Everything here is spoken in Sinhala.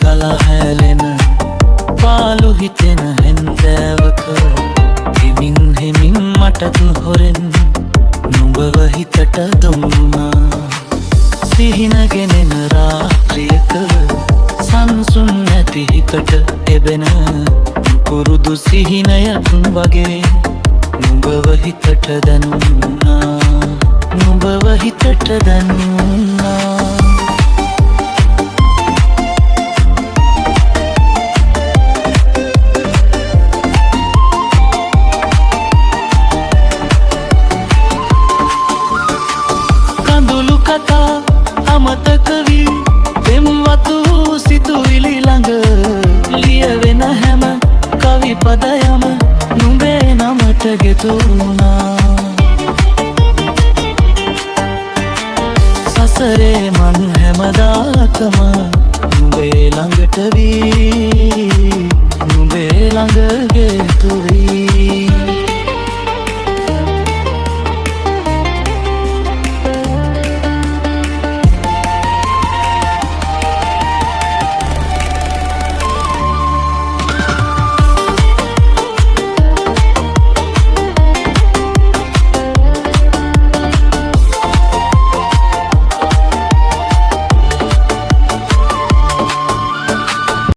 ගලා හැලෙන පාළු හිතෙන හැන්දෑවක හිමින් හිමින් මටත් හොරෙන් නුඹව හිතට දුන්නා. සිහිනගෙනෙන රාත්‍රියක සංසුන් නැති හිතට එබෙන කුරුදු සිහිනයක් වගේ නුඹව හිතට දැනුණා. නුඹව හිතට දැනුණා. කඳුළු කතා අමතක වී පෙම්වතු සිතුවිලි ළඟ ලියවෙන හැම කවි පදයම නුඹේ නමට ගෙතුණා. සසරේ මන් හැමදාකම නුඹේ ළඟට වී නුඹේ ළඟ ගෙතු වී